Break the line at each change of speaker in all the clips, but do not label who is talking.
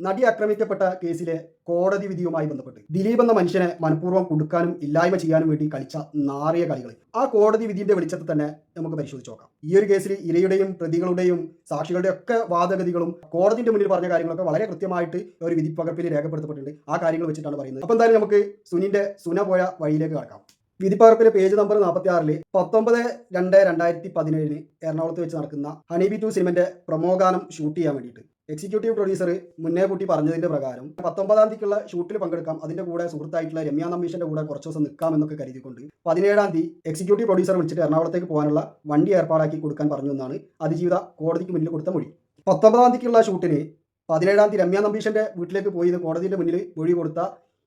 നടി ആക്രമിക്കപ്പെട്ട കേസിലെ കോടതി വിധിയുമായി ബന്ധപ്പെട്ട് ദിലീപ് എന്ന മനുഷ്യനെ മനഃപൂർവ്വം കൊടുക്കാനും ഇല്ലായ്മ ചെയ്യാനും വേണ്ടി കളിച്ച നാറിയ കളികൾ ആ കോടതി വിധിയുടെ വെളിച്ചത്തിൽ തന്നെ നമുക്ക് പരിശോധിച്ച് നോക്കാം. ഈ ഒരു കേസിൽ ഇരയുടെയും പ്രതികളുടെയും സാക്ഷികളുടെയും ഒക്കെ വാദഗതികളും കോടതിയുടെ മുന്നിൽ പറഞ്ഞ കാര്യങ്ങളൊക്കെ വളരെ കൃത്യമായിട്ട് ഒരു വിധിപ്പകർപ്പിൽ രേഖപ്പെടുത്തപ്പെട്ടിട്ടുണ്ട്. ആ കാര്യങ്ങൾ വെച്ചിട്ടാണ് പറയുന്നത്. അപ്പോൾ എന്തായാലും നമുക്ക് സുന പോയ വഴിയിലേക്ക് കടക്കാം. വിധിപ്പകർപ്പിലെ പേജ് നമ്പർ 46 19/2/2017 എറണാകുളത്ത് വെച്ച് നടക്കുന്ന ഹണിബി 2 സിനിമന്റെ പ്രമോഗാനം ഷൂട്ട് ചെയ്യാൻ വേണ്ടിയിട്ട് എക്സിക്യൂട്ടീവ് പ്രൊഡ്യൂസർ മുന്നേ കൂട്ടി പറഞ്ഞതിന്റെ പ്രകാരം 19-ാം തീയതിക്കുള്ള ഷൂട്ടിൽ പങ്കെടുക്കാം, അതിന്റെ കൂടെ സുഹൃത്തായിട്ടുള്ള രമ്യ നമ്പീശന്റെ കൂടെ കുറച്ച് ദിവസം നിൽക്കാം എന്നൊക്കെ കരുതിക്കൊണ്ട് 17-ാം തീയതി എക്സിക്യൂട്ടീവ് പ്രൊഡ്യൂസർ വിളിച്ചിട്ട് എറണാകുളത്തേക്ക് പോകാനുള്ള വണ്ടി ഏർപ്പാടാക്കി കൊടുക്കാൻ പറഞ്ഞു എന്നാണ് അതിജീവിത കോടതിക്ക് മുന്നിൽ കൊടുത്ത മൊഴി. 19-ാം തീയതിക്കുള്ള ഷൂട്ടിന് 17-ാം തീയതി രമ്യ നമ്പീശന്റെ വീട്ടിലേക്ക് പോയി കോടതിയുടെ മുന്നിൽ മൊഴി കൊടുത്ത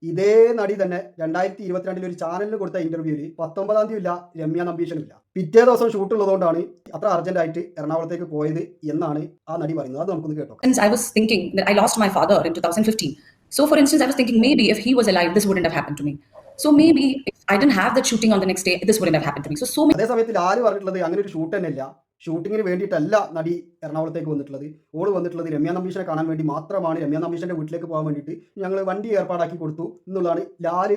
ഇതേ നടി തന്നെ 2022 ഒരു ചാനലിന് കൊടുത്ത ഇന്റർവ്യൂവിൽ 19-ാം തീയതി ഇല്ല, രമ്യ നമ്പീശനില്ല. പിറ്റേ ദിവസം ഷൂട്ട് ഉള്ളതുകൊണ്ടാണ് അത്ര അർജന്റായിട്ട് എറണാകുളത്തേക്ക് പോയത് എന്നാണ് ആ നടി പറയുന്നത്. അത് നമുക്കൊന്ന് കേട്ടോ.
I was thinking that I lost my father in 2015. So for instance, I was thinking maybe if he was alive, this wouldn't have happened to me. So maybe if I didn't have that shooting on the next day, this wouldn't have happened to me. So
അതേ സമയത്ത് ലാല് പറഞ്ഞിട്ടുള്ളത് അങ്ങനെ ഒരു shoot തന്നെ ഇല്ല, ഷൂട്ടിങ്ങിന് വേണ്ടിയിട്ടല്ല നടി എറണാകുളത്തേക്ക് വന്നിട്ടുള്ളത്. ഓള് വന്നിട്ടുള്ളത് രമ്യ നമ്പീശനെ കാണാൻ വേണ്ടി മാത്രമാണ്. രമ്യ നമ്പീശന്റെ വീട്ടിലേക്ക് പോകാൻ വേണ്ടിയിട്ട് ഞങ്ങൾ വണ്ടി ഏർപ്പാടാക്കി കൊടുത്തു എന്നുള്ളതാണ് ലാല്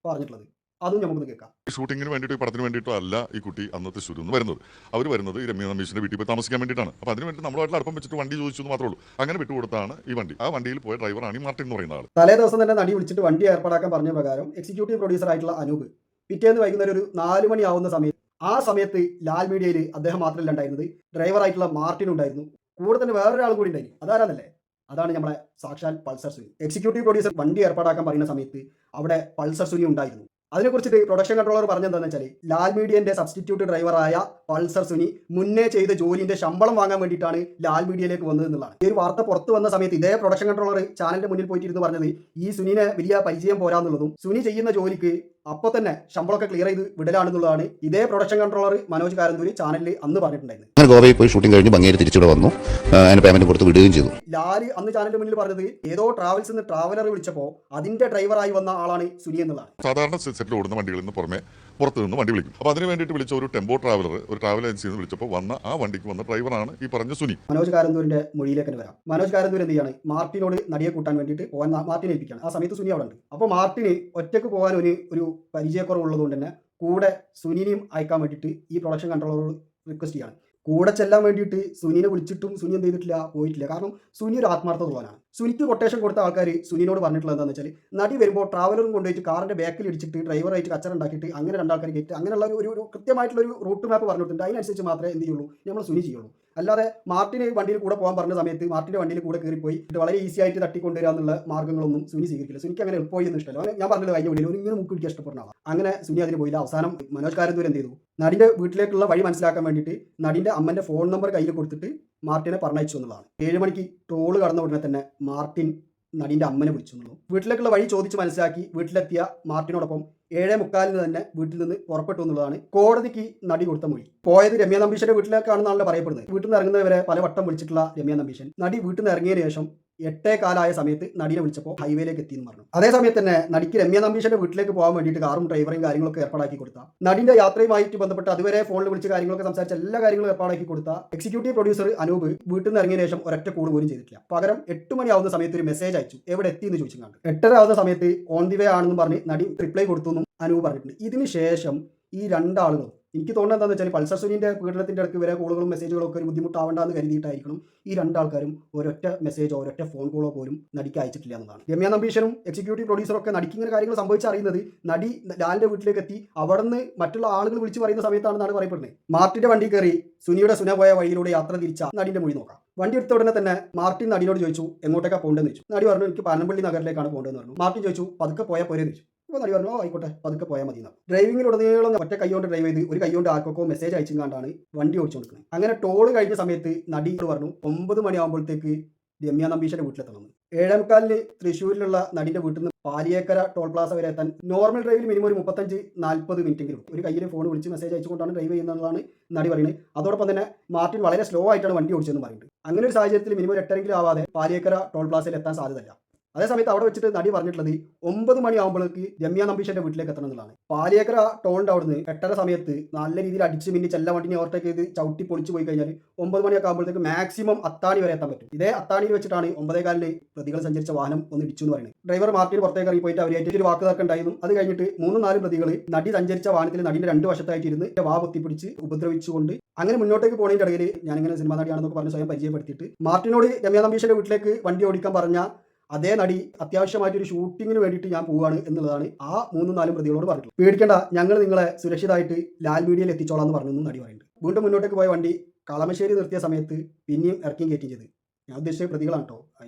പറഞ്ഞിട്ടുള്ളത്. അതും നമുക്കൊന്ന് കേൾക്കാം.
ഷൂട്ടിങ്ങിന് വേണ്ടിയിട്ട് പടത്തിന് വേണ്ടിയിട്ടോ അല്ല ഈ കുട്ടി അന്നത്തെ ഷൂട്ടിൽ വരുന്നത്. അവർ വരുന്നത് ഈ രമ്യ നമ്പീശന്റെ വീട്ടിൽ പോയി താമസിക്കാൻ വേണ്ടിയിട്ടാണ്. അപ്പോൾ അതിന് വേണ്ടി നമ്മളുമായിട്ട് അടുപ്പം വെച്ചിട്ട് വണ്ടി ചോദിച്ചു എന്ന് മാത്രമേ ഉള്ളൂ. അങ്ങനെ വിട്ടുകൊടുത്താണ് ഈ വണ്ടി. ആ വണ്ടിയിൽ പോയ ഡ്രൈവറാണ് ഈ മാർട്ടിൻ എന്ന് പറയുന്ന ആൾ.
തലേ ദിവസം തന്നെ നടി വിളിച്ചിട്ട് വണ്ടി ഏർപ്പാടാക്കാൻ പറഞ്ഞ പ്രകാരം എക്സിക്യൂട്ടീവ് പ്രൊഡ്യൂസർ ആയിട്ടുള്ള അനൂപ് പിറ്റേന്ന് വൈകുന്നേരം ഒരു 4 മണിയാവുന്ന സമയത്ത് ആ സമയത്ത് ലാൽ മീഡിയയിൽ അദ്ദേഹം മാത്രമല്ല ഉണ്ടായിരുന്നത്, ഡ്രൈവറായിട്ടുള്ള മാർട്ടിൻ ഉണ്ടായിരുന്നു. കൂടെ തന്നെ വേറൊരാൾ കൂടി ഉണ്ടായിരുന്നു. അതാരാന്നല്ലേ? അതാണ് നമ്മളെ സാക്ഷാൽ പൾസർ സുനി. എക്സിക്യൂട്ടീവ് പ്രൊഡ്യൂസർ വണ്ടി ഏർപ്പാടാക്കാൻ പറയുന്ന സമയത്ത് അവിടെ പൾസർ സുനി ഉണ്ടായിരുന്നു. അതിനെക്കുറിച്ചിട്ട് പ്രൊഡക്ഷൻ കൺട്രോളർ പറഞ്ഞെന്താണെന്ന് വെച്ചാൽ ലാൽ മീഡിയന്റെ സബ്സ്റ്റിറ്റ്യൂട്ട് ഡ്രൈവറായ പൾസർ സുനി മുന്നേ ചെയ്ത ജോലിന്റെ ശമ്പളം വാങ്ങാൻ വേണ്ടിയിട്ടാണ് ലാൽ മീഡിയയിലേക്ക് വന്നത് എന്നുള്ളതാണ്. ഈ ഒരു വാർത്ത പുറത്തു വന്ന സമയത്ത് ഇതേ പ്രൊഡക്ഷൻ കൺട്രോളർ ചാനലിന്റെ മുന്നിൽ പോയിട്ടിരുന്ന് പറഞ്ഞത് ഈ സുനിനെ വലിയ പരിചയം പോരാന്നുള്ളതും സുനി ചെയ്യുന്ന ജോലിക്ക് അപ്പോൾ തന്നെ ശമ്പളമൊക്കെ ക്ലിയർ ചെയ്ത് വിടലാണെന്നുള്ളതാണ് ഇതേ പ്രൊഡക്ഷൻ കൺട്രോളർ മനോജ് കാരന്തൂരി ചാനലിൽ അന്ന് പറഞ്ഞിട്ടുണ്ടായിരുന്നു.
അങ്ങനെ ഗോവയിൽ പോയി ഷൂട്ടിംഗ് കഴിഞ്ഞ് ബംഗേരി തിരിച്ചിവിടെ വന്നു, അതിന് പേയ്മെന്റ് കൊടുത്ത് വിടുകയും ചെയ്തു.
ലാല് അന്ന് ചാനലിന്റെ മുന്നിൽ പറഞ്ഞത് ഏതോ ട്രാവൽസ് നിന്ന് ട്രാവലർ വിളിച്ചപ്പോൾ അതിന്റെ ഡ്രൈവറായി വന്ന ആളാണ് സുനി എന്നുള്ളതാണ്.
സാധാരണ സെറ്റിൽ ഓടുന്ന വണ്ടികളിൽ നിന്ന് പുറമെ പുറത്ത് നിന്ന് വണ്ടി വിളിക്കും. അപ്പോൾ അതിന് വേണ്ടിയിട്ട് വിളിച്ച ഒരു ടെമ്പോ ട്രാവലർ, ഒരു ട്രാവൽ ഏജൻസിയിൽ നിന്ന് വിളിച്ചപ്പോൾ വന്ന ആ വണ്ടിക്ക് വന്ന ഡ്രൈവറാണ് ഈ പറഞ്ഞ സുനി.
മനോജ് കാരന്തൂരിന്റെ മൊഴിയിലേക്ക് വരാം. മനോജ് കാരന്തൂർ എന്ത് ചെയ്യാണ്? മാർട്ടിനോട് നടിയെ കൂട്ടാൻ വേണ്ടിയിട്ട് പോകാൻ മാർട്ടിനെ ഏൽപ്പിക്കുകയാണ്. ആ സമയത്ത് സുനി അവിടെ ഉണ്ട്. അപ്പോൾ മാർട്ടിന് ഒറ്റയ്ക്ക് പോകാൻ ഒരു പരിചയക്കുറവുള്ളതുകൊണ്ട് തന്നെ കൂടെ സുനിനെയും അയക്കാൻ വേണ്ടിയിട്ട് ഈ പ്രൊഡക്ഷൻ കൺട്രോളറോട് റിക്വസ്റ്റ് ചെയ്യാണ്. കൂടെ ചെല്ലാൻ വേണ്ടിയിട്ട് സുനിനെ വിളിച്ചിട്ടും സുനി എന്ത് ചെയ്തിട്ടില്ല, പോയിട്ടില്ല. കാരണം സുനി ഒരു ആത്മാർത്ഥത ഉള്ളവനാണ്. സുനിക്ക് കൊട്ടേഷൻ കൊടുത്ത ആൾക്കാർ സുനിനോട് പറഞ്ഞിട്ടുള്ളത് എന്താണെന്ന് വെച്ചാൽ നടി വരുമ്പോൾ ട്രാവലറും കൊണ്ടുപോയിട്ട് കാറിന്റെ ബാക്കിൽ ഇടിച്ചിട്ട് ഡ്രൈവറായിട്ട് കച്ചറ ഉണ്ടാക്കിയിട്ട് അങ്ങനെ രണ്ടാൾക്കാർ കയറ്റി അങ്ങനെയുള്ള ഒരു കൃത്യമായിട്ടുള്ള ഒരു റൂട്ട് മാപ്പ് പറഞ്ഞിട്ടുണ്ട്. അതിനനുസരിച്ച് മാത്രമേ എന്ത് ചെയ്യുള്ളൂ, നമ്മൾ സുനി ചെയ്യുള്ളൂ. അല്ലാതെ മാർട്ടിന് വണ്ടിയിൽ കൂടെ പോകാൻ പറഞ്ഞ സമയത്ത് മാർട്ടിന്റെ വണ്ടിയിൽ കൂടെ കയറിപ്പോയി വളരെ ഈസി ആയിട്ട് തട്ടിക്കൊണ്ടുവരാന്നുള്ള മാർഗ്ഗങ്ങളൊന്നും സുനി സ്വീകരിക്കില്ല. സുനിക്ക് അങ്ങനെ എളുപ്പമൊന്നും ഇഷ്ടമല്ല. ഞാൻ പറഞ്ഞത് കഴിഞ്ഞ വണ്ടിയിൽ ഇങ്ങനെ മുക്കി പിടിക്കാൻ ഇഷ്ടപ്പെടുന്ന ആളാണ്. അങ്ങനെ സുനി അതിന് പോയില്ല. അവസാനം മനോജ് കാരന്തൂർ എന്ത് ചെയ്തു? നടിന്റെ വീട്ടിലേക്കുള്ള വഴി മനസ്സിലാക്കാൻ വേണ്ടിയിട്ട് നടിന്റെ അമ്മന്റെ ഫോൺ നമ്പർ കയ്യിൽ കൊടുത്തിട്ട് മാർട്ടിനെ പറഞ്ഞയച്ചു എന്നുള്ളതാണ്. 7 മണിക്ക് ടോള് കടന്ന ഉടനെ തന്നെ മാർട്ടിൻ നടിന്റെ അമ്മനെ വിളിച്ചു എന്നുള്ളൂ. വീട്ടിലേക്കുള്ള വഴി ചോദിച്ച് മനസ്സിലാക്കി വീട്ടിലെത്തിയ മാർട്ടിനോടൊപ്പം 7:45 തന്നെ വീട്ടിൽ നിന്ന് പുറപ്പെട്ടു എന്നുള്ളതാണ് കോടതിക്ക് നടി കൊടുത്ത മൊഴി. പോയത് രമ്യ നമ്പീശന്റെ വീട്ടിലേക്കാണെന്നാണല്ലോ പറയപ്പെടുന്നത്. വീട്ടിൽ നിന്ന് ഇറങ്ങുന്നവരെ പലവട്ടം വിളിച്ചിട്ടുള്ള രമ്യ നമ്പീശൻ നടി വീട്ടിൽ നിന്ന് ഇറങ്ങിയതിനു ശേഷം 8:15 സമയത്ത് നടിനെ വിളിച്ചപ്പോൾ ഹൈവേയിലേക്ക് എത്തിയെന്ന് പറഞ്ഞു. അതേസമയത്ത് തന്നെ നടിക്ക് രമ്യ നമ്പീശന്റെ വീട്ടിലേക്ക് പോകാൻ വേണ്ടിയിട്ട് കാറും ഡ്രൈവറും കാര്യങ്ങളൊക്കെ ഏർപ്പാടാക്കി കൊടുത്ത, നടിന്റെ യാത്രയുമായിട്ട് ബന്ധപ്പെട്ട് അതുവരെ ഫോണിൽ വിളിച്ച് കാര്യങ്ങളൊക്കെ സംസാരിച്ച എല്ലാ കാര്യങ്ങളും ഏർപ്പാടാക്കി കൊടുത്ത എക്സിക്യൂട്ടീവ് പ്രൊഡ്യൂസർ അനൂപ് വീട്ടിൽ നിന്ന് ഇറങ്ങിയ ശേഷം ഒരൊറ്റ കോൾ പോലും ചെയ്തിട്ടില്ല. പകരം 8 മണിയാവുന്ന സമയത്ത് ഒരു മെസ്സേജ് അയച്ചു, എവിടെ എത്തി എന്ന് ചോദിച്ചു. 8:30 ആവുന്ന സമയത്ത് ഓൺ ദി വേ ആണെന്നും പറഞ്ഞ് നടി റിപ്ലൈ കൊടുത്തു എന്നും അനൂപ് പറഞ്ഞിട്ടുണ്ട്. ഇതിന് ശേഷം ഈ രണ്ടാളുകളും എനിക്ക് തോന്നുന്നത് എന്താണെന്ന് വെച്ചാൽ പൾസർ സുനിന്റെ പീഡനത്തിന്റെ ഇടയ്ക്ക് വരെ കോളുകളും മെസ്സേജുകളും ഒക്കെ ഒരു ബുദ്ധിമുട്ടാവേണ്ടെന്ന് കരുതിയിട്ടായിരിക്കണം ഈ രണ്ടാൾക്കാരും ഒരൊറ്റ മെസ്സേജോ ഒരൊറ്റ ഫോൺ കോളോ പോലും നടിക്ക് അയച്ചിട്ടില്ല എന്നതാണ്. രമ്യ നമ്പീശനും എക്സിക്യൂട്ടീവ് പ്രൊഡ്യൂസറും ഒക്കെ നടിക്ക് ഇങ്ങനെ കാര്യങ്ങൾ സംഭവിച്ചറിയുന്നത് നടി ലാലിന്റെ വീട്ടിലേക്ക് എത്തി അവിടെ നിന്ന് മറ്റുള്ള ആളുകൾ വിളിച്ച് പറയുന്ന സമയത്താണെന്നാണ് പറയപ്പെടുന്നത്. മാർട്ടിന്റെ വണ്ടി കയറി സുന പോയ വഴിയിലൂടെ യാത്ര തിരിച്ച നടിന്റെ മൊഴി നോക്കാം. വണ്ടി എടുത്ത ഉടനെ തന്നെ മാർട്ടിൻ നടിനോട് ചോദിച്ചു എങ്ങോട്ടേക്കാണ് പോകേണ്ടതെന്ന് ചോദിച്ചു. നടി പറഞ്ഞു എനിക്ക് പനമ്പള്ളി നഗറിലേക്കാണ് പോകേണ്ടതെന്ന് പറഞ്ഞു. മാർട്ടിൻ ചോദിച്ചു പതുക്കെ പോയാൽ പോരെന്ന് ചോദിച്ചു. അപ്പോൾ നടി പറഞ്ഞു ആയിക്കോട്ടെ പതുക്കെ പോയാൽ മതി. ഡ്രൈവിങ്ങിലുടനീളം ഒറ്റ കൈകൊണ്ട് ഡ്രൈവ് ചെയ്ത് ഒരു കൈകൊണ്ട് ആർക്കൊക്കെ മെസ്സേജ് അയച്ചും കണ്ടാണ് വണ്ടി ഓടിച്ചുകൊടുക്കുന്നത്. അങ്ങനെ ടോള് കഴിഞ്ഞ സമയത്ത് നടി പറഞ്ഞു 9 മണിയാകുമ്പോഴത്തേക്ക് രമ്യ നമ്പീശന്റെ വീട്ടിലെത്തണം. 7:45 തൃശ്ശൂരിലുള്ള നടിന്റെ വീട്ടിൽ നിന്ന് പാലിയേക്കര ടോൾ പ്ലാസ വരെ എത്താൻ നോർമൽ ഡ്രൈവിൽ മിനിമം ഒരു 35-40 മിനിറ്റെങ്കിലും ഒരു കയ്യിൽ ഫോൺ വിളിച്ച് മെസ്സേജ് അയച്ചുകൊണ്ടാണ് ഡ്രൈവ് ചെയ്യുന്നതാണ് നടി പറയുന്നത്. അതോടൊപ്പം തന്നെ മാർട്ടിൻ വളരെ സ്ലോ ആയിട്ടാണ് വണ്ടി ഓടിച്ചതെന്ന് പറയുന്നത്. അങ്ങനെ ഒരു സാഹചര്യത്തിൽ മിനിമം 8:30 ആവാതെ പാലിയേക്കര ടോൾ പ്ലാസയിൽ എത്താൻ സാധ്യതയില്ല. അതേസമയത്ത് അവിടെ വെച്ചിട്ട് നടി പറഞ്ഞിട്ടുള്ളത് 9 മണിയാകുമ്പോഴേക്ക് രമ്യ നമ്പീശന്റെ വീട്ടിലേക്ക് എത്തണം എന്നുള്ളതാണ്. പാലിയേക്കര ടോളിന്റെ അവിടുന്ന് 8:30 സമയത്ത് നല്ല രീതിയിൽ അടിച്ച് മിന്നി ചെല്ല വണ്ടിനെ ഓവർടേക്ക് ചെയ്ത് ചവിട്ടി പൊളിച്ചു പോയി കഴിഞ്ഞാൽ 9 മണിയൊക്കെ ആകുമ്പോഴത്തേക്ക് മാക്സിമം അത്താണി വരെ എത്താൻ പറ്റും. ഇതേ അത്താണിയിൽ വെച്ചിട്ടാണ് 9:15 പ്രതികൾ സഞ്ചരിച്ച വാഹനം ഒന്ന് ഇടിച്ചു എന്ന് പറയുന്നത്. ഡ്രൈവർ മാർട്ടിന് പുറത്തേക്ക് ഇറങ്ങി പോയിട്ട് അവരായിട്ട് ഒരു വാക്ക് തർക്കമുണ്ടായിരുന്നു. അത് കഴിഞ്ഞിട്ട് 3-4 പ്രതികൾ നടി സഞ്ചരിച്ച വാഹനത്തിൽ നടിന്റെ 2 വശത്തായിട്ട് ഇരുന്ന് വാ പൊത്തിപ്പിടിച്ച് ഉപദ്രവിച്ചുകൊണ്ട് അങ്ങനെ മുന്നോട്ടേക്ക് പോകുന്നതിന്റെ ഇടയിൽ ഞാനിങ്ങനെ സിനിമാ നടിയാണെന്നൊക്കെ പറഞ്ഞ് സ്വയം പരിചയപ്പെടുത്തിയിട്ട് മാർട്ടിനോട് രമ്യ നമ്പീശന്റെ വീട്ടിലേക്ക് വണ്ടി ഓടിക്കാൻ പറഞ്ഞ അതേ നടി അത്യാവശ്യമായിട്ടൊരു ഷൂട്ടിങ്ങിന് വേണ്ടിയിട്ട് ഞാൻ പോവുകയാണ് എന്നുള്ളതാണ് ആ 3-4 പ്രതികളോട് പറഞ്ഞിട്ടുള്ളത്. പേടിക്കേണ്ട, ഞങ്ങൾ നിങ്ങളെ സുരക്ഷിതമായിട്ട് ലാൽ മീഡിയയിൽ എത്തിച്ചോളാം എന്ന് പറഞ്ഞു നടി പറയുന്നുണ്ട്. വീണ്ടും മുന്നോട്ടേക്ക് പോയ വണ്ടി കളമശ്ശേരി നിർത്തിയ സമയത്ത് പിന്നെയും ഇറക്കിയും കയറ്റും ചെയ്ത്. ഞാൻ ഉദ്ദേശിച്ച പ്രതികളാണ് കേട്ടോ.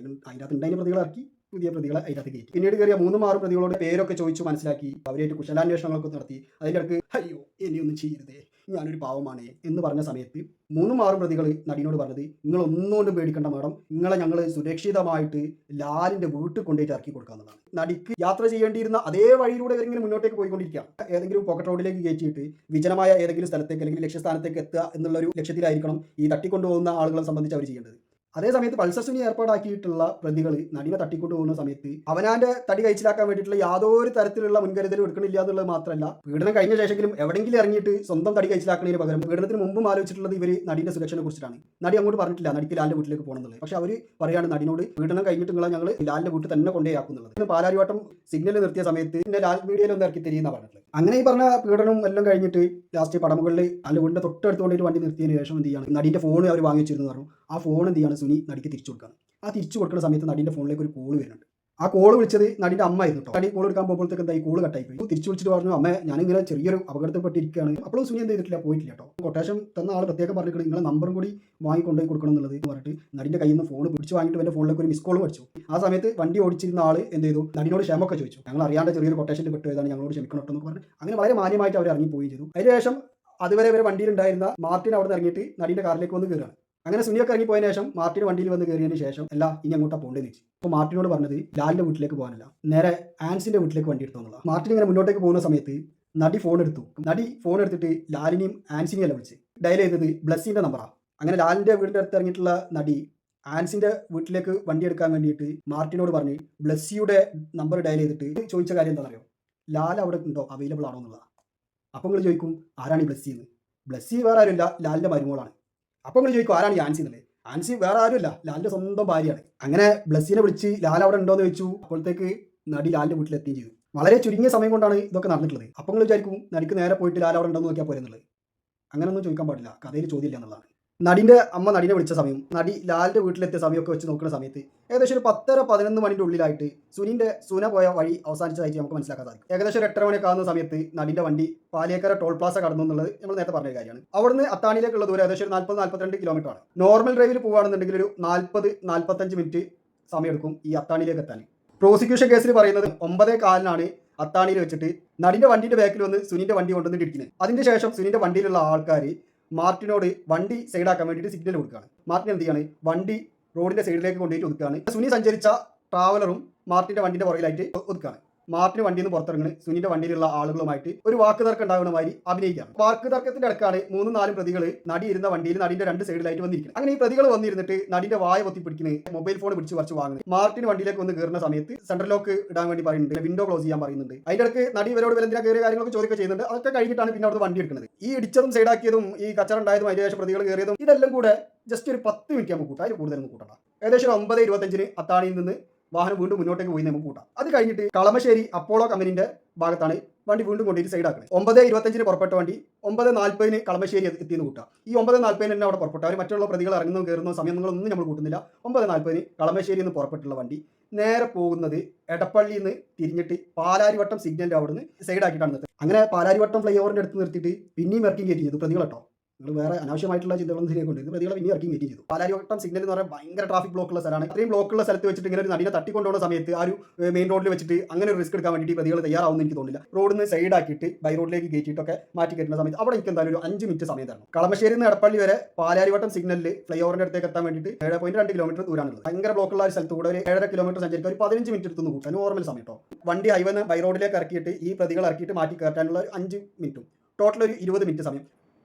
അതിനകത്ത് ഉണ്ടായിരുന്ന പ്രതികളെ ഇറക്കി, പുതിയ പ്രതികളെ അതിനകത്ത് കയറ്റി. പിന്നീട് കയറിയ 3-6 പ്രതികളോട് പേരൊക്കെ ചോദിച്ചു മനസ്സിലാക്കി അവരായിട്ട് കുശലാന്വേഷണങ്ങളൊക്കെ നടത്തി. അതിൻ്റെ ഇടയ്ക്ക് അയ്യോ ഇനിയൊന്നും ചെയ്യരുതേ, ഞാനൊരു പാവമാണ് എന്ന് പറഞ്ഞ സമയത്ത് 3-6 പ്രതികൾ നടിനോട് പറഞ്ഞത്, നിങ്ങൾ ഒന്നുകൊണ്ടും പേടിക്കേണ്ട മാഡം, നിങ്ങളെ ഞങ്ങൾ സുരക്ഷിതമായിട്ട് ലാലിന്റെ വീട്ടിൽ കൊണ്ടുപോയിട്ട് ഇറക്കി കൊടുക്കാവുന്നതാണ്. നടിക്ക് യാത്ര ചെയ്യേണ്ടിയിരുന്ന അതേ വഴിയിലൂടെ ഇവരിങ്ങനെ മുന്നോട്ടേക്ക് പോയിക്കൊണ്ടിരിക്കുകയാണ്. ഏതെങ്കിലും പോക്കറ്റ് റോഡിലേക്ക് കയറ്റിയിട്ട് വിജനമായ ഏതെങ്കിലും സ്ഥലത്തേക്ക് അല്ലെങ്കിൽ ലക്ഷ്യസ്ഥാനത്തേക്ക് എത്തുക എന്നുള്ളൊരു ലക്ഷ്യത്തിലായിരിക്കണം ഈ തട്ടിക്കൊണ്ടുപോകുന്ന ആളുകളെ സംബന്ധിച്ച് അവർ ചെയ്യേണ്ടത്. അതേസമയത്ത് പൾസർ സുനി ഏർപ്പാടാക്കിയിട്ടുള്ള പ്രതികൾ നടിനെ തട്ടിക്കൊണ്ടു പോകുന്ന സമയത്ത് അവനാന്റെ തടി കഴിച്ചിലാക്കാൻ വേണ്ടിയിട്ടുള്ള യാതൊരു തരത്തിലുള്ള മുൻകരുതലും എടുക്കണില്ല എന്നുള്ളത് മാത്രമല്ല, പീഡനം കഴിഞ്ഞ ശേഷമെങ്കിലും എവിടെയെങ്കിലും ഇറങ്ങിയിട്ട് സ്വന്തം തടി കഴിച്ചിലാക്കുന്നതിന് പകരം പീഡനത്തിന് മുമ്പും ആലോചിച്ചിട്ടുള്ളത് ഇവർ നടിന്റെ സുരക്ഷയെ കുറിച്ചിട്ടാണ്. നടി അങ്ങോട്ട് പറഞ്ഞിട്ടില്ല നടിക്ക് ലാലിന്റെ വീട്ടിലേക്ക് പോകണമെന്നുള്ളത്. പക്ഷെ അവർ പറയാണ് നടിനോട് പീഡനം കഴിഞ്ഞിട്ട് ഞങ്ങൾ ലാലിന്റെ വീട്ടിൽ തന്നെ കൊണ്ടേയാക്കുന്നുള്ളത്. പാലാരിവട്ടം സിഗ്നൽ നിർത്തിയ സമയത്ത് പിന്നെ ലാൽ മീഡിയയിൽ ഒന്ന് ഇറക്കി തരിയെന്നാ പറഞ്ഞിട്ടുള്ളത്. അങ്ങനെ ഈ പറഞ്ഞ പീഡനം എല്ലാം കഴിഞ്ഞിട്ട് ലാസ്റ്റ് പടമുകളിൽ അല്ല വീടിന്റെ തൊട്ടടുത്ത് കൊണ്ടിട്ട് വണ്ടി നിർത്തിയതിന് ശേഷം എന്ത് ചെയ്യാണ്, നടിന്റെ ഫോൺ അവർ വാങ്ങിച്ചിരുന്നു പറഞ്ഞു. ആ ഫോൺ എന്ത് ചെയ്യാണ്, സുനി നടിക്ക് തിരിച്ചു കൊടുക്കുകയാണ്. ആ തിരിച്ചു കൊടുക്കുന്ന സമയത്ത് നടിന്റെ ഫോണിലേക്ക് ഒരു കോള് വരുന്നുണ്ട്. ആ കോള് വിളിച്ചത് നടിന്റെ അമ്മ ആയിരുന്നു കേട്ടോ. നടി കോൾ എടുക്കാൻ പോകുമ്പോഴത്തേക്ക് എന്തായി, കോള് കട്ടായി പോയി. തിരിച്ചു വിളിച്ചിട്ട് പറഞ്ഞു, അമ്മ ഞാനിങ്ങനെ ചെറിയൊരു അപകടത്തിൽപ്പെട്ടിരിക്കുകയാണ്. അപ്പോഴും സുനി എന്ത് ചെയ്തിട്ടില്ല, പോയിട്ടില്ല കേട്ടോ. കൊട്ടേഷൻ തന്ന ആൾ പ്രത്യേകം പറഞ്ഞിട്ട് നിങ്ങളെ നമ്പറും കൂടി വാങ്ങിക്കൊണ്ടുപോയി കൊടുക്കണം എന്നുള്ളത് പറഞ്ഞിട്ട് നടിന്റെ കയ്യിൽ നിന്ന് ഫോൺ പിടിച്ച് വാങ്ങിയിട്ട് എൻ്റെ ഫോണിലേക്ക് ഒരു മിസ് കോൾ പഠിച്ചു. ആ സമയത്ത് വണ്ടി ഓടിച്ചിരുന്ന ആൾ എന്ത് ചെയ്തു, നടിനോട് ക്ഷമൊക്കെ ചോദിച്ചു. ഞങ്ങൾ അറിയാണ്ട് ചെറിയൊരു കൊട്ടേഷനിൽ പെട്ടുപോയതാണ്, ഞങ്ങളോട് ക്ഷമിക്കണം എന്ന് പറഞ്ഞു. അങ്ങനെ വളരെ മാന്യമായിട്ട് അവർ ഇറങ്ങി പോവുകയും ചെയ്തു. അതിനുശേഷം അതുവരെ വരെ വണ്ടിയിലുണ്ടായിരുന്ന മാർട്ടിൻ അവിടെ നിന്ന് ഇറങ്ങിയിട്ട് നടിന്റെ കാറിലേക്ക് വന്ന് കയറുകയാണ്. അങ്ങനെ സുനിയൊക്കെ ഇറങ്ങി പോയതിനു ശേഷം മാർട്ടിൻ വണ്ടിയിൽ വന്ന് കയറിയതിന് ശേഷം അല്ല ഇനി അങ്ങോട്ടാ പോകേണ്ടത് ചോദിച്ചു. അപ്പോൾ മാർട്ടിനോട് പറഞ്ഞത് ലാലിന്റെ വീട്ടിലേക്ക് പോകാനല്ല, നേരെ ആൻസിന്റെ വീട്ടിലേക്ക് വണ്ടി എടുത്തു എന്നുള്ളത്. മാർട്ടിൻ ഇങ്ങനെ മുന്നോട്ടേക്ക് പോകുന്ന സമയത്ത് നടി ഫോൺ എടുത്തു. നടി ഫോൺ എടുത്തിട്ട് ലാലിനെയും ആൻസിനെയും അല്ല വിളിച്ച് ഡയൽ ചെയ്തത് ബ്ലസ്സിന്റെ നമ്പറാണ്. അങ്ങനെ ലാലിന്റെ വീടിന്റെ അടുത്ത് ഇറങ്ങിയിട്ടുള്ള നടി ആൻസിന്റെ വീട്ടിലേക്ക് വണ്ടി എടുക്കാൻ വേണ്ടിയിട്ട് മാർട്ടിനോട് പറഞ്ഞ് ബ്ലസ്സിയുടെ നമ്പർ ഡയൽ ചെയ്തിട്ട് ചോദിച്ച കാര്യം എന്താണെന്നറിയോ, ലാൽ അവിടെ ഉണ്ടോ, അവൈലബിൾ ആണോ എന്നുള്ളതാണ്. അപ്പോൾ നിങ്ങൾ ചോദിക്കും ആരാണ് ഈ ബ്ലസ്സി എന്ന്. ബ്ലസ്സി വേറെ ആരുമില്ല, ലാലിന്റെ മരുമോളാണ്. അപ്പോൾ നിങ്ങൾ ചോദിക്കും ആരാണ് ഈ ആൻസി എന്നുള്ളത്. ആൻസി വേറെ ആരുമില്ല, ലാലിന്റെ സ്വന്തം ഭാര്യയാണ്. അങ്ങനെ ബ്ലസ്സിനെ വിളിച്ച് ലാൽ അവിടെ ഉണ്ടോ എന്ന് ചോദിച്ചു. അപ്പോഴത്തേക്ക് നടി ലാലിന്റെ വീട്ടിലെത്തുകയും ചെയ്തു. വളരെ ചുരുങ്ങിയ സമയം കൊണ്ടാണ് ഇതൊക്കെ നടന്നിട്ടുള്ളത്. അപ്പോൾ നിങ്ങൾ വിചാരിക്കും നടിക്ക് നേരെ പോയിട്ട് ലാൽ അവിടെ ഉണ്ടോ എന്ന് നോക്കിയാൽ പോരെന്നുള്ളത്. അങ്ങനെയൊന്നും ചോദിക്കാൻ പാടില്ല, കഥയിൽ ചോദ്യമില്ല എന്നുള്ളതാണ്. നടിന്റെ അമ്മ നടിനെ വിളിച്ച സമയം, നടി ലാലിന്റെ വീട്ടിലെത്തിയ സമയമൊക്കെ വെച്ച് നോക്കുന്ന സമയത്ത് ഏകദേശം ഒരു 10-11 മണിന്റെ ഉള്ളിലായിട്ട് സുന പോയ വഴി അവസാനിച്ചതായിട്ട് നമുക്ക് മനസ്സിലാക്കാൻ സാധിക്കും. ഏകദേശം ഒരു 8:30 മണിയൊക്കെ ആകുന്ന സമയത്ത് നടിന്റെ വണ്ടി പാലിയേക്കര ടോൾ പ്ലാസ കടന്നു എന്നുള്ളത് നമ്മൾ നേരത്തെ പറഞ്ഞ കാര്യമാണ്. അവിടുന്ന് അത്താണിയിലേക്കുള്ള ദൂരം ഏകദേശം ഒരു 40-42 കിലോമീറ്റർ ആണ്. നോർമൽ ഡ്രൈവിൽ പോകുകയാണെന്നുണ്ടെങ്കിൽ ഒരു 40-45 മിനിറ്റ് സമയമെടുക്കും ഈ അത്താണിയിലേക്ക് എത്താൻ. പ്രോസിക്യൂഷൻ കേസിൽ പറയുന്നത് 9:15 അത്താണിയിൽ വെച്ചിട്ട് നടിന്റെ വണ്ടിന്റെ ബാക്കിൽ വന്ന് സുനിന്റെ വണ്ടി കൊണ്ടുവന്നിട്ട് ഇരിക്കുന്നത്. അതിനുശേഷം സുനിന്റെ വണ്ടിയിലുള്ള ആൾക്കാർ മാർട്ടിനോട് വണ്ടി സൈഡാക്കാൻ വേണ്ടിയിട്ട് സിഗ്നൽ കൊടുക്കുകയാണ്. മാർട്ടിൻ എന്ത് ചെയ്യാണ്, വണ്ടി റോഡിന്റെ സൈഡിലേക്ക് കൊണ്ടുപോയിട്ട് ഒതുക്കുകയാണ്. സുനി സഞ്ചരിച്ച ട്രാവലറും മാർട്ടിന്റെ വണ്ടിന്റെ പുറകിലായിട്ട് ഒതുക്കുകയാണ്. മാർട്ടിന് വണ്ടിയിൽ നിന്ന് പുറത്തിറങ്ങുന്നത് സുനിന്റെ വണ്ടിയിലുള്ള ആളുകളുമായിട്ട് ഒരു വാക്ക് തർക്കം ഉണ്ടാകുന്ന മാതിരി അഭിനയിക്കുകയാണ്. വാക്ക് തർക്കത്തിന്റെ അടുക്കാണ് 3-4 പ്രതികൾ നടി ഇരുന്ന വണ്ടിയിൽ നടിന്റെ 2 സൈഡിലായിട്ട് വന്നിരിക്കുന്നത്. അങ്ങനെ ഈ പ്രതികൾ വന്നിരുന്നിട്ട് നടിന്റെ വായ പൊത്തിപ്പിടിക്കുന്നത്, മൊബൈൽ ഫോൺ പിടിച്ച് കുറച്ച് വാങ്ങുന്നത്. മാർട്ടിന് വണ്ടിയിലേക്ക് വന്ന് കയറുന്ന സമയത്ത് സെൻട്രൽ ലോക്ക് ഇടാൻ വേണ്ടി പറയുന്നുണ്ട്, വിൻഡോ ക്ലോസ് ചെയ്യാൻ പറയുന്നുണ്ട്. അതിന്റെ ഇടയ്ക്ക് നടി ഇവരോട് എന്തിനാ കയറിയ കാര്യങ്ങളൊക്കെ ചോദിക്കുക ചെയ്യുന്നുണ്ട്. അതൊക്കെ കഴിഞ്ഞിട്ടാണ് പിന്നെ അവിടെ വണ്ടി എടുക്കുന്നത്. ഈ ഇടിച്ചതും സൈഡാക്കിയതും ഈ കച്ചറ ഉണ്ടായതും അതിന് ശേഷം പ്രതികൾ കയറിയതും ഇതെല്ലാം കൂടെ ജസ്റ്റ് ഒരു 10 മിനിറ്റ് നമുക്ക് കൂട്ടാം, അതിൽ കൂടുതലൊന്നും കൂട്ടണ്ട. ഏകദേശം 9:25 അത്താണിയിൽ നിന്ന് വാഹനം വീണ്ടും മുന്നോട്ടേക്ക് പോയി നമുക്ക് കൂട്ടാം. അത് കഴിഞ്ഞിട്ട് കളമശ്ശേരി അപ്പോളോ കമ്പനിന്റെ ഭാഗത്താണ് വണ്ടി വീണ്ടും കൊണ്ടിട്ട് സൈഡാക്കുന്നത്. 9:25 പുറപ്പെട്ട വണ്ടി 9:40 കളമശ്ശേരി എത്തിയെന്ന് കൂട്ടാം. ഈ 9:40 തന്നെ അവിടെ പുറപ്പെട്ടു. അവർ മറ്റുള്ള പ്രതികൾ ഇറങ്ങുന്നതും കയറുന്ന സമയങ്ങളൊന്നും നമ്മൾ കൂട്ടുന്നില്ല. 9:40 കളമശ്ശേരിയിൽ നിന്ന് പുറപ്പെട്ടുള്ള വണ്ടി നേരെ പോകുന്നത് എടപ്പള്ളിയിൽ നിന്ന് തിരിഞ്ഞിട്ട് പാലാരിവട്ടം സിഗ്നലിന്റെ അവിടുന്ന് സൈഡാക്കിയിട്ടാണ് നിർത്തുന്നത്. അങ്ങനെ പാലാരിവട്ടം ഫ്ലൈ ഓവറിന്റെ അടുത്ത് നിർത്തിയിട്ട് പിന്നെയും ഇറക്കി കയറ്റി ചെയ്തു പ്രതികൾ കേട്ടോ. നിങ്ങൾ വേറെ അനാവശ്യമായിട്ടുള്ള ചിന്തകളൊന്നും ശരിയാക്കൊണ്ട് ഇത് പ്രതികളെ പിന്നെ ഇറക്കി കയറ്റി ചെയ്തു. പാലാരിവട്ടം സിഗ്നൽ എന്ന് പറഞ്ഞാൽ ഭയങ്കര ട്രാഫിക് ബ്ലോക്കുള്ള സ്ഥലമാണ്. ഇത്രയും ബ്ലോക്കുള്ള സ്ഥലത്ത് വെച്ചിട്ട് ഇങ്ങനെ ഒരു നടിനെ തട്ടിക്കൊണ്ടുപോകുന്ന സമയത്ത് ആ ഒരു മെയിൻ റോഡിൽ വെച്ചിട്ട് അങ്ങനെ ഒരു റിസ്ക് എടുക്കാൻ വേണ്ടി പ്രതികൾ തയ്യാറാവുമെന്ന് എനിക്ക് തോന്നില്ല. റോഡിൽ നിന്ന് സൈഡാക്കിയിട്ട് ബൈ റോഡിലേക്ക് കയറ്റിയിട്ടൊക്കെ മാറ്റി കയറ്റുന്ന സമയത്ത് അവിടെ എനിക്ക് എന്തായാലും ഒരു 5 മിനിറ്റ് സമയം തരണം. കളമശ്ശേരി നിന്ന് എടപ്പള്ളി വരെ പാലാരിവട്ടം സിഗ്നലിൽ ഫ്ലൈ ഓവറിന്റെ അടുത്തേക്ക് എത്താൻ വേണ്ടിയിട്ട് 7.2 കിലോമീറ്റർ ദൂരമാണുള്ളത്. ഭയങ്കര ബ്ലോക്കുള്ള ഒരു സ്ഥലത്ത് കൂടെ ഒരു 7.5 കിലോമീറ്റർ സഞ്ചരിക്കാൻ ഒരു 15 മിനിറ്റ് എടുത്തുനിന്ന് കൂട്ടാൻ നോർമൽ സമയം കേട്ടോ. വണ്ടി ഹൈവേ ബൈ റോഡിലേക്ക് ഇറക്കിയിട്ട് ഈ പ്രതികൾ ഇറക്കിയിട്ട് മാറ്റി കയറ്റാനുള്ള ഒരു 5 മിനിറ്റും ടോട്ടൽ ഒരു 20 മിനിറ്റ് സമയം.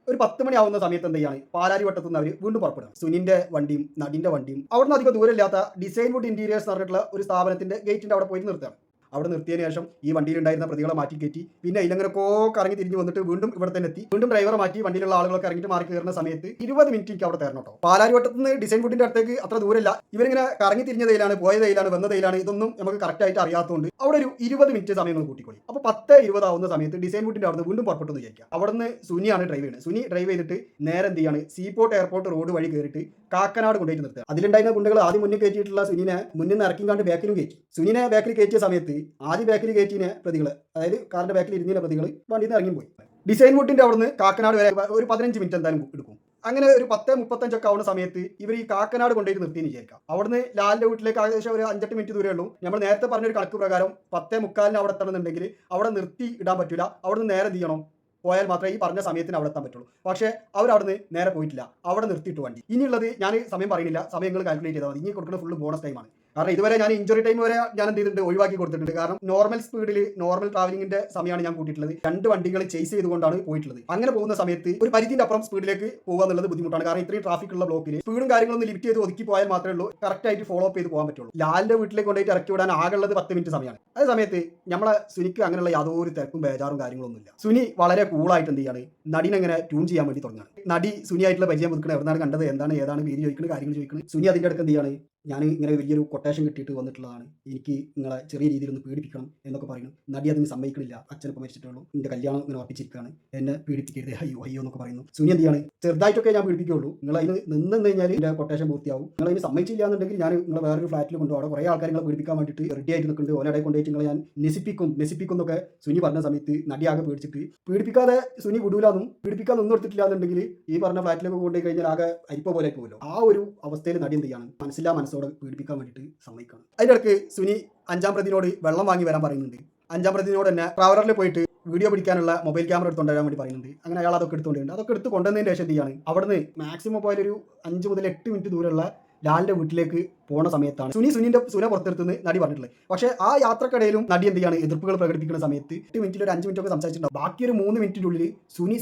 ഒരു 10 മണി ആവുന്ന സമയത്ത് എന്ത് ചെയ്യാണ്, പാലാരിവട്ടത്തു നിന്ന് അവർ വീണ്ടും പുറപ്പെടുക. സുനിന്റെ വണ്ടിയും നടിന്റെ വണ്ടിയും അവിടുന്ന് അധികം ദൂരമില്ലാത്ത ഡിസൈൻ വുഡ് ഇന്റീരിയേഴ്സ് എന്ന് പറഞ്ഞിട്ടുള്ള ഒരു സ്ഥാപനത്തിന്റെ ഗേറ്റിന്റെ അവിടെ പോയി നിർത്തുകയാണ്. അവിടെ നിർത്തിയതിനു ശേഷം ഈ വണ്ടിയിലുണ്ടായിരുന്ന പ്രതികളെ മാറ്റി കയറ്റി പിന്നെ ഇതിലെങ്ങനെയൊക്കെ കറങ്ങി തിരിഞ്ഞ് വന്നിട്ട് വീണ്ടും ഇവിടെ തന്നെ എത്തി. വീണ്ടും ഡ്രൈവറെ മാറ്റി വണ്ടിയിലുള്ള ആളുകളൊക്കെ ഇറങ്ങിയിട്ട് മാറി കയറുന്ന സമയത്ത് 20 മിനിറ്റ് എനിക്ക് അവിടെ തരണം കേട്ടോ. പാലാരിവട്ടത്ത് നിന്ന് ഡിസൈൻ വുഡിന്റെ അടുത്തേക്ക് അത്ര ദൂരമില്ല. ഇവരിങ്ങനെ കറങ്ങി തിരിഞ്ഞതയിലാണ്, പോയതയിലാണ്, വന്നതയിലാണ്, ഇതൊന്നും നമുക്ക് കറക്റ്റ് ആയിട്ട് അറിയാത്തതുകൊണ്ട് അവിടെ ഒരു 20 മിനിറ്റ് സമയങ്ങൾ കൂട്ടിക്കൊള്ളി. അപ്പോൾ 10:20 ആവുന്ന സമയത്ത് ഡിസൈൻ വുഡിന്റെ അവിടെ വീണ്ടും പുറപ്പെട്ടു എന്ന് വിചാരിക്കുക. അവിടെ നിന്ന് സുനിയാണ് ഡ്രൈവ് ചെയ്യുന്നത്. സുനി ഡ്രൈവ് ചെയ്തിട്ട് നേരെ എന്ത് ചെയ്യാണ്, സീപോർട്ട് എയർപോർട്ട് റോഡ് വഴി കയറിയിട്ട് കാക്കനാട് കൊണ്ടുപോയിട്ട് നിർത്തുക. അതിലുണ്ടായിരുന്ന ഗുണ്ടകൾ ആദ്യം മുന്നിൽ കയറ്റിയിട്ടുള്ള സുനിനെ മുന്നിൽ നിന്ന് ഇറക്കിക്കാണ്ട് ബാക്കിലും കയറ്റി. സുനിനെ ബാക്കിൽ കയറ്റിയ സമയത്ത് ആദ്യം ബാക്കിൽ കയറ്റിയ പ്രതികൾ, അതായത് കാറിന്റെ ബാക്കിൽ ഇരുന്നില്ല പ്രതികൾ വണ്ടിയിൽ നിന്ന് ഇറങ്ങിപ്പോയി. ഡിസൈൻ വുഡിന്റെ അവിടുന്ന് കാക്കനാട് വരെ ഒരു 15 മിനിറ്റ് എന്തായാലും എടുക്കും. അങ്ങനെ ഒരു 10:35 ഒക്കെ ആവുന്ന സമയത്ത് ഇവർ ഈ കാക്കനാട് കൊണ്ടുപോയിട്ട് നിർത്തിയെന്ന് വിചാരിക്കാം. അവിടുന്ന് ലാലിന്റെ വീട്ടിലേക്ക് ഏകദേശം ഒരു 5-8 മിനിറ്റ് ദൂരമേ ഉള്ളൂ. നമ്മൾ നേരത്തെ പറഞ്ഞൊരു കണക്ക് പ്രകാരം 10:45 അവിടെ എത്തണമെന്നുണ്ടെങ്കിൽ അവിടെ നിർത്തി ഇടാൻ പറ്റില്ല. അവിടുന്ന് നേരെ എന്ത് ചെയ്യണം, പോയാൽ മാത്രമേ ഈ പറഞ്ഞ സമയത്തിന് അവിടെ എത്താൻ പറ്റുള്ളൂ. പക്ഷേ അവരവിടുന്ന് നേരെ പോയിട്ടില്ല, അവിടെ നിർത്തിയിട്ട് വണ്ടി. ഇനിയുള്ളത് ഞാൻ സമയം പറയുന്നില്ല, സമയങ്ങൾ കാൽക്കുലേറ്റ് ചെയ്താൽ മതി. ഇനി കൊടുക്കുന്ന ഫുള്ള് ബോണസ് ടൈമാണ്. കാരണം ഇതുവരെ ഞാൻ ഇഞ്ചുറി ടൈം വരെ ഞാൻ എന്ത് ചെയ്തിട്ടുണ്ട്, ഒഴിവാക്കി കൊടുത്തിട്ടുണ്ട്. കാരണം നോർമൽ സ്പീഡിൽ നോർമൽ ട്രാവലിംഗിന്റെ സമയമാണ് ഞാൻ കൂട്ടിയിട്ടുള്ളത്. 2 വണ്ടികൾ ചേസ് ചെയ്തുകൊണ്ടാണ് പോയിട്ടുള്ളത്. അങ്ങനെ പോകുന്ന സമയത്ത് ഒരു പരിധിന്റെ അപ്പുറം സ്പീഡിലേക്ക് പോകുക എന്നുള്ളത് ബുദ്ധിമുട്ടാണ്. കാരണം ഇത്രയും ട്രാഫിക് ഉള്ള ബ്ലോക്കിൽ സ്പീഡും കാര്യങ്ങളൊന്നും ലിമിറ്റ് ചെയ്ത് ഒതുക്കി പോയാൽ മാത്രമേ ഉള്ളൂ കറക്റ്റ് ആയിട്ട് ഫോളോ അപ്പ് ചെയ്ത് പോകാൻ പറ്റുള്ളൂ. ലാലിന്റെ വീട്ടിലേക്ക് കൊണ്ടുപോയിട്ട് ഇറക്കി വിടാൻ ആകെയുള്ളത് 10 മിനിറ്റ് സമയമാണ്. അതേ സമയത്ത് നമ്മളെ സുനിക്ക് അങ്ങനെയുള്ള യാതൊരു തിരക്കും ബേജാറും കാര്യങ്ങളൊന്നുമില്ല. സുനി വളരെ കൂളായിട്ട് എന്ത് ചെയ്യാണ്, നടിനെങ്ങനെ ട്യൂൺ ചെയ്യാൻ വേണ്ടി തുടങ്ങുകയാണ്. നടി സുനിയായിട്ടുള്ള പരിചയം പുതുക്കണം, എവിടെയാണ് കണ്ടത്, എന്താണ് ഏതാണ് പേര് ചോദിക്കുന്നത്, കാര്യങ്ങൾ ചോദിക്കുന്നത്. സുനി അതിൻ്റെ അടുത്ത് എന്ത് ചെയ്യാണ്, ഞാൻ ഇങ്ങനെ വലിയൊരു കൊട്ടേഷൻ കിട്ടിയിട്ട് വന്നിട്ടുള്ളതാണ്, എനിക്ക് നിങ്ങളെ ചെറിയ രീതിയിൽ ഒന്ന് പീഡിപ്പിക്കണം എന്നൊക്കെ പറയുന്നു. നടി അതിന് സമ്മതിക്കണില്ല. അച്ഛനൊപ്പം മരിച്ചിട്ടുള്ളൂ, എൻ്റെ കല്യാണം ഇങ്ങനെ ഉറപ്പിച്ചിരിക്കുകയാണ്, എന്നെ പീഡിപ്പിക്കരുത്, അയ്യോ അയ്യോ എന്നൊക്കെ പറയുന്നു. സുനി എന്ത് ചെയ്യാണ്, ചെറുതായിട്ടൊക്കെ ഞാൻ പീഡിപ്പിക്കുള്ളൂ, നിങ്ങൾ അതിന് നിന്ന് കഴിഞ്ഞാൽ എൻ്റെ കൊട്ടേഷൻ പൂർത്തിയാവും. നിങ്ങൾ അതിന് സമ്മതിച്ചില്ല എന്നുണ്ടെങ്കിൽ ഞാൻ നിങ്ങളെ വേറൊരു ഫ്ലാറ്റിൽ കൊണ്ടുപോകും, അവിടെ കുറേ ആൾക്കാർ നിങ്ങളെ പീഡിപ്പിക്കാൻ വേണ്ടിയിട്ട് റെഡി ആയിട്ട് നിൽക്കുന്നുണ്ട്, ഓലയുടെ കൊണ്ടുപോയിട്ട് നിങ്ങളെ ഞാൻ നശിപ്പിക്കും എന്നൊക്കെ സുനി പറഞ്ഞ സമയത്ത് നടി ആകെ പേടിച്ചിട്ട് പീഡിപ്പിക്കാതെ സുനി വിടൂലാന്നും പീഡിപ്പിക്കാൻ ഒന്നും എടുത്തിട്ടില്ല എന്നുണ്ടെങ്കിൽ ഈ പറഞ്ഞ ഫ്ലാറ്റിലേക്ക് കൊണ്ടുപോയി കഴിഞ്ഞാൽ ആകെ അരിപ്പ പോലെ പോകുമല്ലോ. ആ ഒരു അവസ്ഥയിൽ നടി എന്ത് ചെയ്യാണ്, മനസ്സില്ലാ മനസ്സോടെ പീഡിപ്പിക്കാൻ വേണ്ടിയിട്ട് സമ്മതിക്കണം. അതിനിടയ്ക്ക് സുനി 5-ാം പ്രതിനോട് വെള്ളം വാങ്ങി വരാൻ പറയുന്നുണ്ട്. 5-ാം പ്രതിനോട് തന്നെ ട്രാവലറിൽ പോയിട്ട് വീഡിയോ പിടിക്കാനുള്ള മൊബൈൽ ക്യാമറ എടുത്തുകൊണ്ട് വരാൻ വേണ്ടി പറയുന്നുണ്ട്. അങ്ങനെ അയാൾ അതൊക്കെ എടുത്തുകൊണ്ടുണ്ട്. അതൊക്കെ എടുത്ത് കൊണ്ടുവന്നതിന് ശേഷം എന്ത് ചെയ്യാണ്, അവിടുന്ന് മാക്സിമം പോയാലൊരു 5 മുതൽ 8 മിനിറ്റ് ദൂരമുള്ള ലാലിന്റെ വീട്ടിലേക്ക് പോണ സമയത്താണ് സുനെ പുറത്തെടുത്തുനിന്ന് നടി പറഞ്ഞിട്ടുള്ളത്. പക്ഷേ ആ യാത്രക്കിടയിലും നടി എന്ത് ചെയ്യാണ്, എതിർപ്പുകൾ പ്രകടിപ്പിക്കുന്ന സമയത്ത് 8 മിനിറ്റിൽ ഒരു 5 മിനിറ്റ് ഒക്കെ സംസാരിച്ചിട്ടുണ്ടാവും. ബാക്കി ഒരു 3 മിനിറ്റിനുള്ളിൽ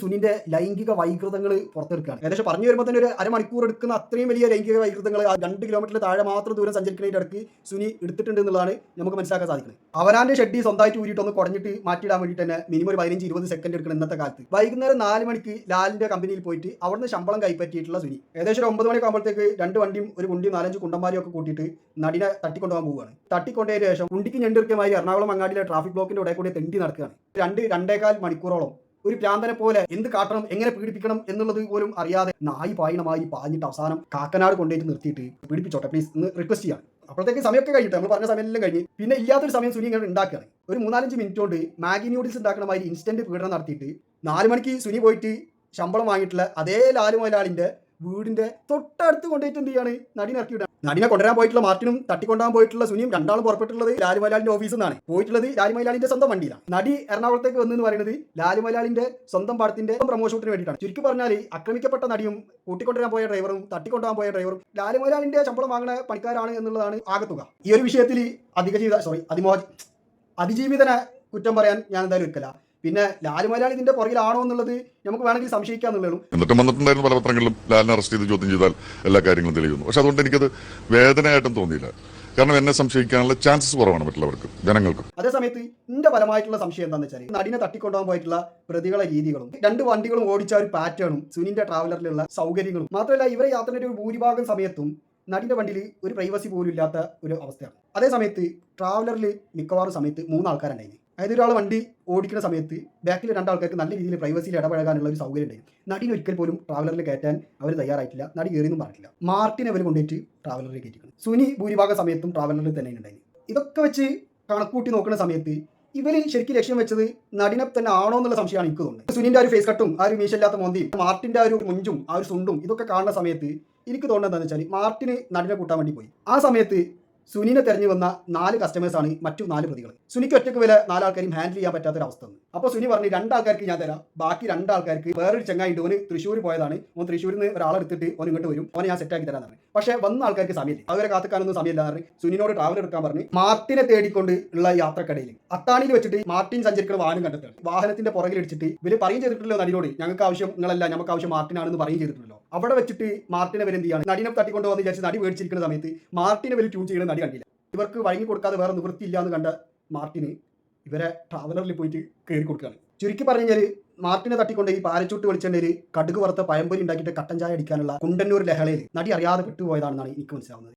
സുനിന്റെ ലൈംഗിക വൈകൃതങ്ങൾ പുറത്തെടുക്കുകയാണ്. ഏകദേശം പറഞ്ഞു വരുമ്പോൾ തന്നെ ഒരു അരമണിക്കൂർ എടുക്കുന്ന അത്രയും വലിയ ലൈംഗിക വൈകൃതങ്ങൾ 2 കിലോമീറ്റർ താഴെ മാത്രം ദൂരം സഞ്ചരിക്കുന്നതിന്റെ ഇടയ്ക്ക് സുനി എടുത്തിട്ടുണ്ട് എന്നുള്ളതാണ് നമുക്ക് മനസ്സിലാക്കാൻ സാധിക്കുന്നത്. അവനാന്റെ ഷെഡി സ്വന്തമായിട്ട് ഊരിയിട്ടൊന്ന് കുടഞ്ഞിട്ട് മാറ്റിയിടാൻ വേണ്ടിയിട്ട് തന്നെ മിനിമം ഒരു 15-20 സെക്കൻഡ് എടുക്കണം ഇന്നത്തെ കാലത്ത്. വൈകുന്നേരം 4 മണിക്ക് ലാലിന്റെ കമ്പനിയിൽ പോയിട്ട് അവിടുന്ന് ശമ്പളം കൈപ്പറ്റിയിട്ടുള്ള സുനി ഏകദേശം 9 മണിയൊക്കെ ആകുമ്പോഴത്തേക്ക് 2 വണ്ടിയും ഒരു കുണ്ടിയും 4-5 കുണ്ടന്മാരും ഒക്കെ കൂട്ടിയിട്ട് നടിനെ തട്ടിക്കൊണ്ടുപോകാൻ പോവുകയാണ്. തട്ടിക്കൊണ്ടതിന് ശേഷം കുണ്ടിക്ക് ഞെണ്ടിറക്കിയമായി എറണാകുളം അങ്ങാടിയിലെ ട്രാഫിക് ബ്ലോക്കിന്റെ ഇടയിൽ കൂടി തെണ്ടി നടക്കുകയാണ്. 2-2.25 മണിക്കൂറോളം ഒരു പ്രാന്തനെ പോലെ എന്ത് കാട്ടണം, എങ്ങനെ പീഡിപ്പിക്കണം എന്നുള്ളത് പോലും അറിയാതെ നായി പായണമായി പാഞ്ഞിട്ട് അവസാനം കാക്കനാട് കൊണ്ടുപോയിട്ട് നിർത്തിയിട്ട് പീഡിപ്പിച്ചോട്ടെ പ്ലീസ് എന്ന് റിക്വസ്റ്റ് ചെയ്യാണ്. അപ്പോഴത്തേക്ക് സമയമൊക്കെ കഴിഞ്ഞിട്ട് നമ്മൾ പറഞ്ഞ സമയമെല്ലാം കഴിഞ്ഞ് പിന്നെ ഇല്ലാത്തൊരു സമയം സുനി ഇങ്ങനെ ഉണ്ടാക്കുകയാണ്. ഒരു 3-4 മിനിറ്റ് കൊണ്ട് മാഗി ന്യൂഡിൽസ് ഉണ്ടാക്കുന്ന മാതിരി ഇൻസ്റ്റന്റ് പീഡനം നടത്തിയിട്ട് 4 മണിക്ക് സുനി പോയിട്ട് ശമ്പളം വാങ്ങിയിട്ടുള്ള അതേ ലാലു മുതലാളിന്റെ വീടിന്റെ തൊട്ടടുത്ത് കൊണ്ടുപോയിട്ട് എന്ത് ചെയ്യാണ്, നടിനെ ഇറക്കി വിടാൻ. നടിനെ കൊണ്ടുവരാൻ പോയിട്ടുള്ള മാർട്ടിനും തട്ടിക്കൊണ്ടാൻ പോയിട്ടുള്ള സുനിയും രണ്ടാളും പുറപ്പെട്ടുള്ളത് ലാലുമലാലിന്റെ ഓഫീസിൽ നിന്നാണ്. പോയിട്ടുള്ളത് ലാലുമലാലിന്റെ സ്വന്തം വണ്ടിയിലാണ്. നടി എറണാകുളത്തേക്ക് വന്നെന്ന് പറയുന്നത് ലാലുമലാലിന്റെ സ്വന്തം പടത്തിന്റെ പ്രൊമോഷൻ ഷൂട്ടിന് വേണ്ടിയിട്ടാണ്. ചുരുക്കി പറഞ്ഞാൽ ആക്രമിക്കപ്പെട്ട നടിയും കൂട്ടിക്കൊണ്ടുവരാൻ പോയ ഡ്രൈവറും തട്ടിക്കൊണ്ടുപോകാൻ പോയ ഡ്രൈവറും ലാലുമലാലിന്റെ ശമ്പളം വാങ്ങുന്ന പണിക്കാരാണ് എന്നുള്ളതാണ് ആകത്തുക. ഈ ഒരു വിഷയത്തിൽ അതിജീവിതനെ കുറ്റം പറയാൻ ഞാൻ എന്തായാലും വെക്കല. പിന്നെ ലാലു മലയാളി ഇതിന്റെ പുറകിലാണോ എന്നുള്ളത് നമുക്ക് വേണമെങ്കിൽ സംശയിക്കാന്നുള്ളൂ.
എന്നിട്ടും വന്നിട്ടുണ്ടായിരുന്ന പല പത്രങ്ങളിലും ലാലിനെ അറസ്റ്റ് ചെയ്ത് ചോദ്യം ചെയ്താൽ എല്ലാ കാര്യങ്ങളും തെളിയുന്നു. പക്ഷെ അതുകൊണ്ട് എനിക്കത് വേദനയായിട്ടും തോന്നിയില്ല. കാരണം എന്നെ സംശയിക്കാനുള്ള ചാൻസസ് കുറവാണ് മറ്റുള്ളവർക്ക്, ജനങ്ങൾക്കും.
അതേസമയത്ത് ഇതിന്റെ ഫലമായിട്ടുള്ള സംശയം എന്താണെന്ന് വെച്ചാൽ നടിനെ തട്ടിക്കൊണ്ടുപോകാൻ പോയിട്ടുള്ള പ്രതികളെ രീതികളും 2 വണ്ടികളും ഓടിച്ച ഒരു പാറ്റേണും സുനിന്റെ ട്രാവലറിലുള്ള സൗകര്യങ്ങളും മാത്രമല്ല ഇവരെ യാത്രയുടെ ഒരു ഭൂരിഭാഗം സമയത്തും നടിന്റെ വണ്ടിയിൽ ഒരു പ്രൈവസി പോലും ഇല്ലാത്ത ഒരു അവസ്ഥയാണ്. അതേ സമയത്ത് ട്രാവലറിൽ മിക്കവാറും സമയത്ത് 3 ആൾക്കാരുണ്ടായിരുന്നു. അതായത് ഒരാൾ വണ്ടി ഓടിക്കുന്ന സമയത്ത് ബാക്കിൽ 2 ആൾക്കാർക്ക് നല്ല രീതിയിൽ പ്രൈവസിയിൽ ഇടപഴകാനുള്ള ഒരു സൗകര്യം ഉണ്ടായിരുന്നു. നടിനെ ഒരിക്കൽ പോലും ട്രാവലറിൽ കയറ്റാൻ അവർ തയ്യാറായിട്ടില്ല. നടി കയറിയൊന്നും പറഞ്ഞില്ല. മാർട്ടിനെ അവർ കൊണ്ടുപോയിട്ട് ട്രാവലറിൽ കയറ്റിക്കണം. സുനി ഭൂരിഭാഗം സമയത്തും ട്രാവലറിൽ തന്നെ ഉണ്ടായിരുന്നു. ഇതൊക്കെ വെച്ച് കണക്കൂട്ടി നോക്കുന്ന സമയത്ത് ഇവർ ശരിക്കും ലക്ഷ്യം വെച്ചത് നടിനെ തന്നെ ആണോ എന്നുള്ള സംശയമാണ് എനിക്ക് തോന്നുന്നത്. സുനിന്റെ ആ ഒരു ഫേസ് കട്ടും ആ ഒരു മീശയില്ലാത്ത മോന്തിയും മാർട്ടിന്റെ ആ ഒരു മുഞ്ചും ആ ഒരു സുണ്ടും ഇതൊക്കെ കാണുന്ന സമയത്ത് എനിക്ക് തോന്നുന്നത് എന്താണെന്ന് വെച്ചാൽ മാർട്ടിന് നടിനെ കൂട്ടാൻ വേണ്ടി പോയി. ആ സമയത്ത് സുനിനെ തെരഞ്ഞു വന്ന 4 കസ്റ്റമേഴ്സാണ് മറ്റു 4 പ്രതികൾ. സുനിക്ക് ഒറ്റയ്ക്ക് വില 4 ആൾക്കാരെയും ഹാൻഡിൽ ചെയ്യാൻ പറ്റാത്തൊരവസ്ഥ. അപ്പോൾ സുനി പറഞ്ഞു 2 ആൾക്കാർക്ക് ഞാൻ തരാം, ബാക്കി 2 ആൾക്കാർക്ക് വേറൊരു ചങ്ങായിട്ട് ഓന് തൃശ്ശൂർ പോയതാണ്, ഓൻ തൃശ്ശൂരിൽ നിന്ന് ഒരാളെടുത്തിട്ട് ഓൻ ഇങ്ങോട്ട് വരും, ഓനെ ഞാൻ സെറ്റാക്കി തരാമെന്ന് പറഞ്ഞു. പക്ഷേ വന്ന ആൾക്കാർക്ക് സമയമില്ല, അവരെ കാത്തുക്കാനൊന്നും സമയമില്ല എന്ന് പറഞ്ഞ് സുനിനോട് ട്രാവൽ എടുക്കാൻ പറഞ്ഞ് മാർട്ടിനെ തേടിക്കൊണ്ട് ഉള്ള യാത്രക്കടയിൽ അത്താണിയിൽ വെച്ചിട്ട് മാർട്ടിൻ സഞ്ചരിക്കുന്ന വാഹനം കണ്ടെത്തുകയാണ്. വാഹനത്തിന്റെ പുറകിൽ ഇടിച്ചിട്ട് ഇവര് പറയും ചെയ്തിട്ടുള്ളൂ നടിനോട്, ഞങ്ങൾക്ക് ആവശ്യം നിങ്ങളല്ല, നമുക്ക് ആവശ്യം മാർട്ടിനാണെന്ന് പറയും ചെയ്തിട്ടുള്ളല്ലോ. അവിടെ വെച്ചിട്ട് മാർട്ടിനെ വരെ എന്ത് ചെയ്യാണ്, നടിനെ തട്ടിക്കൊണ്ട് വന്ന് വിചാരിച്ച് നടി മേടിച്ചിരിക്കുന്ന സമയത്ത് മാർട്ടിനെ വരെ ട്യൂൺ ചെയ്യുന്ന നടി കണ്ടില്ല. ഇവർക്ക് വഴങ്ങി കൊടുക്കാതെ വേറെ നിവൃത്തിയില്ല എന്ന് കണ്ട മാർട്ടിന് ഇവരെ ട്രാവലറിൽ പോയിട്ട് കയറി കൊടുക്കുകയാണ്. ചുരുക്കി പറഞ്ഞു കഴിഞ്ഞാൽ മാർട്ടിനെ തട്ടിക്കൊണ്ട് ഈ പാരച്ചൂട്ട് വെളിച്ചെണ്ണയിൽ കടുക് വറുത്ത പഴംപൊരി ഉണ്ടാക്കിയിട്ട് കട്ടൻ ചായ അടിക്കാനുള്ള കുണ്ടന്നൂർ ലഹളയിൽ നടി അറിയാതെ പെട്ടുപോയതാണെന്നാണ് എനിക്ക് മനസ്സിലാവുന്നത്.